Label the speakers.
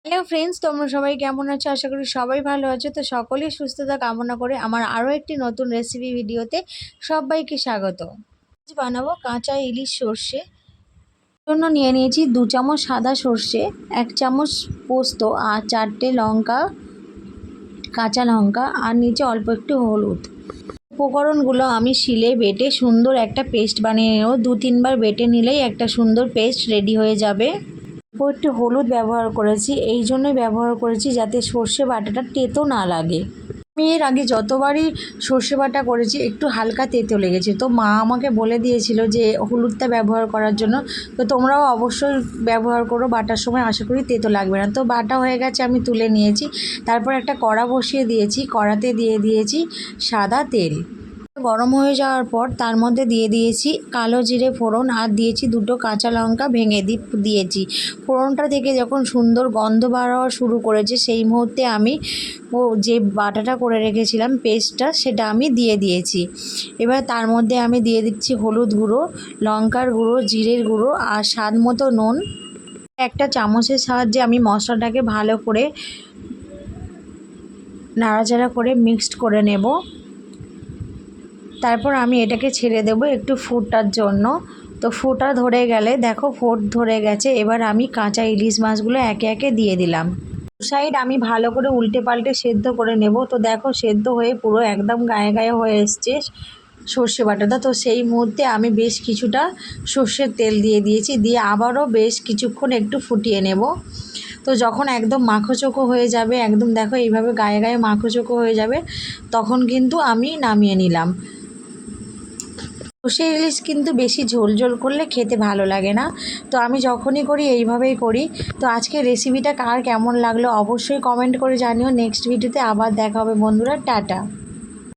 Speaker 1: Hello friends, তোমরা সবাই কেমন আছো? আশা করি সবাই ভালো আছো। তো সকলের সুস্থতা কামনা করে আমার আরও একটি নতুন রেসিপি ভিডিওতে সবাইকে স্বাগত। আজ বানাবো কাঁচা ইলিশ সর্ষে। জন্য নিয়ে নিয়েছি 2 চামচ সাদা সর্ষে, 1 চামচ পোস্ত আর 4টে লঙ্কা, কাঁচা লঙ্কা আর নিচে অল্প একটু হলুদ। উপকরণগুলো আমি শিলে বেটে সুন্দর একটা পেস্ট বানিয়ে নেব। 2-3 বার বেটে নিলেই একটা সুন্দর পেস্ট রেডি হয়ে যাবে। একটু হলুদ ব্যবহার করেছি, এই জন্যই ব্যবহার করেছি যাতে সর্ষে বাটাটা তেতো না লাগে। আমি এর আগে যতবারই সর্ষে বাটা করেছি একটু হালকা তেতো লেগেছে, তো মা আমাকে বলে দিয়েছিল যে হলুদটা ব্যবহার করার জন্য। তো তোমরাও অবশ্যই ব্যবহার করো বাটার সময়, আশা করি তেতো লাগবে না। তো বাটা হয়ে গেছে, আমি তুলে নিয়েছি। তারপর একটা কড়া বসিয়ে দিয়েছি, কড়াতে দিয়ে দিয়েছি সাদা তেল। গরম হয়ে যাওয়ার পর তার মধ্যে দিয়ে দিয়েছি কালো জিরে ফোড়ন আর দিয়েছি 2টো কাঁচা লঙ্কা ভেঙে দিয়েছি। ফোড়নটা থেকে যখন সুন্দর গন্ধ বার হওয়া শুরু করেছে সেই মুহূর্তে আমি যে বাটাটা করে রেখেছিলাম পেস্টটা, সেটা আমি দিয়ে দিয়েছি। এবার তার মধ্যে আমি দিয়ে দিচ্ছি হলুদ গুঁড়ো, লঙ্কার গুঁড়ো, জিরের গুঁড়ো আর স্বাদ মতো নুন। একটা চামচের সাহায্যে আমি মশলাটাকে ভালো করে নাড়াচাড়া করে মিক্সড করে নেব। তারপর আমি এটাকে ছেড়ে দেব একটু ফুটার জন্য। তো ফুটা ধরে গেলে দেখো ফোট ধরে গেছে, এবার আমি কাঁচা ইলিশ মাছগুলো একে একে দিয়ে দিলাম। সাইড আমি ভালো করে উল্টে পাল্টে সেদ্ধ করে নেব। তো দেখো সেদ্ধ হয়ে পুরো একদম গায়ে গায়ে হয়ে এসছে সর্ষে বাটাটা। তো সেই মুহূর্তে আমি বেশ কিছুটা সর্ষের তেল দিয়ে দিয়েছি, দিয়ে আবারও বেশ কিছুক্ষণ একটু ফুটিয়ে নেব। তো যখন একদম মাখোচোখো হয়ে যাবে, একদম দেখো এইভাবে গায়ে গায়ে মাখোচোখো হয়ে যাবে, তখন কিন্তু আমি নামিয়ে নিলাম। সর্ষে ইলিশ কিন্তু বেশি ঝোল ঝোল করলে খেতে ভালো লাগে না, তো আমি যখনই করি এইভাবেই করি। তো আজকে রেসিপিটা কার কেমন লাগলো অবশ্যই কমেন্ট করে জানিও। নেক্সট ভিডিওতে আবার দেখা হবে বন্ধুরা, টাটা।